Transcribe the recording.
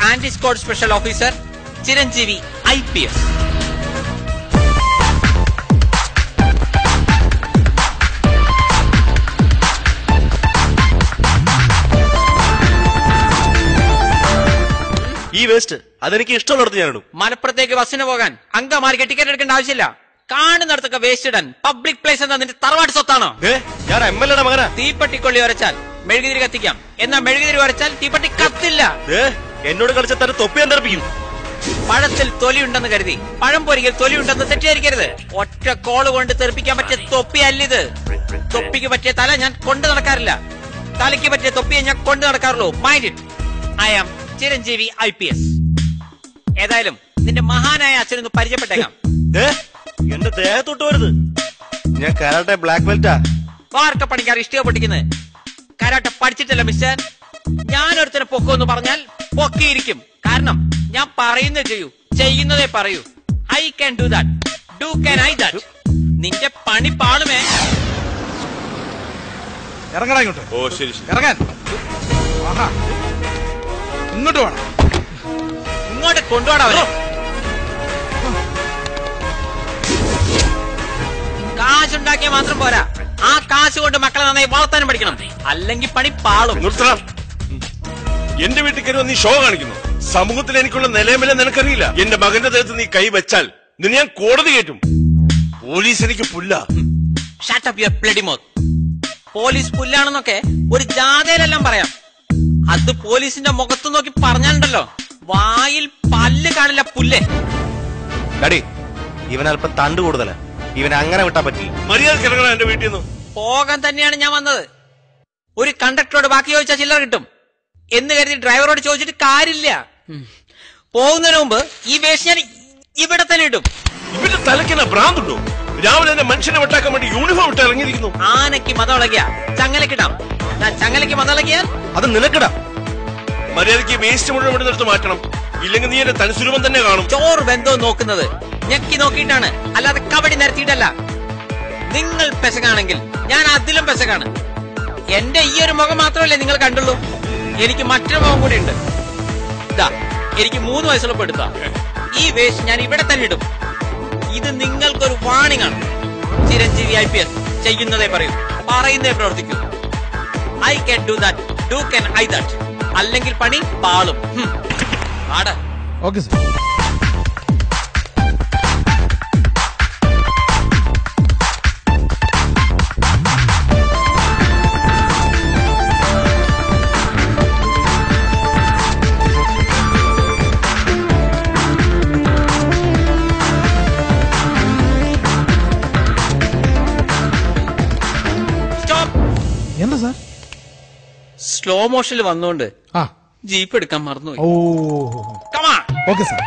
Anti squad special officer Chiranjeevi IPS. ഈ waste അതെനിക്ക് ഇഷ്ടമുള്ളത് ഞാനിടും. മലപ്പുറത്തേക്ക് ബസ്സിന് പോകാൻ അങ്കമാലിക്ക് ടിക്കറ്റ് എടുക്കേണ്ട ആവശ്യമില്ല. കാണുന്നിടത്തൊക്കെ വേസ്റ്റ് ഇടാൻ പബ്ലിക് പ്ലേസ് എന്താ നിന്റെ തറവാട് സ്വത്താണോ? ഞാൻ MLA മകനാ. തീപ്പട്ടിക്കൊള്ളി വരച്ചാൽ മെഴുകുതിരി കത്തിക്കാം, എന്നാ മെഴുകുതിരി വരച്ചാൽ തീപ്പട്ടി കത്തില്ല. എന്നോട് കളിച്ച തന്നെ തൊപ്പി തെറിപ്പിക്കും. പഴത്തിൽ തൊലിയുണ്ടെന്ന് കരുതി പഴം പൊരിക്കൽ തൊലിയുണ്ടെന്ന് തെറ്റിദ്ധരിക്കരുത്. ഒറ്റ കോള് കൊണ്ട് തെറിപ്പിക്കാൻ പറ്റിയ തൊപ്പിയല്ലിത്. തൊപ്പിക്ക് പറ്റിയ തല ഞാൻ കൊണ്ടു നടക്കാറില്ല, തലയ്ക്ക് പറ്റിയ തൊപ്പിയെ ഞാൻ കൊണ്ടു നടക്കാറുള്ളൂ. Mind it. I am Chiranjeevi IPS. ഏതായാലും നിന്റെ മഹാനായ അച്ഛനൊന്ന് പരിചയപ്പെട്ടേക്കാം. എന്റെ ദേഹത്തൊട്ട് വരുത്. ഞാൻ കരാട്ടെ ബ്ലാക്ക് ബെൽറ്റാ. വാർക്ക പണിക്കാർ ഇഷ്ടിക പൊട്ടിക്കുന്നത്. Karate പഠിച്ചിട്ടല്ല mister. ഞാനൊരുത്തനെ പൊക്കുമെന്ന് പറഞ്ഞാൽ പൊക്കിയിരിക്കും. കാരണം ഞാൻ പറയുന്നത് ചെയ്യൂ, ചെയ്യുന്നതേ പറയൂ. I can do that. Do can I that. നിന്റെ പണി പാടുമേ. ഇറങ്ങടാ ഇങ്ങോട്ട്. ഓ ശരി ഇറങ്ങാൻ. ഇങ്ങോട്ട് വേണം. ഇങ്ങോട്ട് കൊണ്ടുപോടാ. കാശുണ്ടാക്കിയ മാത്രം പോരാ, ആ കാശ് കൊണ്ട് മക്കളെ നന്നായി വളർത്താനും പഠിക്കണം, അല്ലെങ്കിൽ പണി പാളും. എന്റെ വീട്ടിൽ കയറി നീ ഷോ കാണിക്കുന്നു. സമൂഹത്തിൽ എനിക്കുള്ള നിലവില നിനക്കറിയില്ല. എന്റെ മകന്റെ ദേഹത്ത് നീ കൈ വെച്ചാൽ നിന്നെ ഞാൻ കോടതി കയറ്റും. പോലീസ് എനിക്ക് പുല്ല. Shut up your bloody mouth. Police പുല്ലാണെന്നൊക്കെ ഒരു ജാഥയിലെല്ലാം പറയാം. അത് പോലീസിന്റെ മുഖത്ത് നോക്കി പറഞ്ഞാലുണ്ടല്ലോ വായിൽ പല്ല് കാണില്ല പുല്ലേ. ഇവനല്പം തണ്ട് കൂടുതലാ. ഇവനെ അങ്ങനെ വിട്ടാ പറ്റില്ല. മര്യാദക്ക് ഇറങ്ങണം എന്റെ വീട്ടിൽ നിന്ന്. പോകാൻ തന്നെയാണ് ഞാൻ വന്നത്. ഒരു കണ്ടക്ടറോട് ബാക്കി ചോദിച്ചാൽ ചില്ലറ കിട്ടും എന്ന് കരുതി ഡ്രൈവറോട് ചോദിച്ചിട്ട് കാര്യമില്ല. പോകുന്നതിന് മുമ്പ് ഈ വേസ്റ്റ് ഞാൻ ഇവിടെ തന്നെ ഇടും. ഇവന്റെ തലയ്ക്കെന്ന ഭ്രാന്തുണ്ടോ? രാവിലെ തന്നെ മനുഷ്യനെ വെട്ടാക്കാൻ വേണ്ടി യൂണിഫോം ഇട്ട് ഇറങ്ങിയിരിക്കുന്നു. ആനയ്ക്ക് മതമിളകിയ ചങ്ങലക്കിടാം. ഞാൻ ചങ്ങലയ്ക്ക് മതമിളകിയാൽ അത് നിനക്കിടാം. മര്യാദയ്ക്ക് വേസ്റ്റ് മുഴുവൻ ഇവിടെ നിർത്ത് മാറ്റണം. ഇല്ലെങ്കിൽ നീ എന്റെ തനിസ്വരൂപം തന്നെ കാണും. ചോറ് ബന്ധവും നോക്കുന്നത് ഞെക്കി നോക്കിയിട്ടാണ്, അല്ലാതെ കബഡി നിരത്തിയിട്ടല്ല. നിങ്ങൾ പെശകാണെങ്കിൽ ഞാൻ അതിലും പെശകാണ്. എന്റെ ഈ ഒരു മുഖം മാത്രമല്ലേ നിങ്ങൾ കണ്ടുള്ളൂ. എനിക്ക് മറ്റൊരു മുഖം കൂടി ഉണ്ട്. ഇതാ എനിക്ക് 3 വയസ്സുള്ളപ്പോൾ എടുത്താ ഈ വേസ്റ്റ് ഞാൻ ഇവിടെ തന്നെ ഇടും. ഇത് നിങ്ങൾക്കൊരു വാണിംഗ് ആണ്. ചിരഞ്ജീവി IPS ചെയ്യുന്നതേ പറയൂ, പറയുന്നതേ പ്രവർത്തിക്കൂ. I can do that. Do can I that. അല്ലെങ്കിൽ പണി പാളും. ആടാ. Okay sir. എന്താ സാർ? സ്ലോ മോഷനിൽ വന്നോണ്ട് ജീപ്പ് എടുക്കാൻ മറന്നു. ഓ ഓക്കെ സാർ.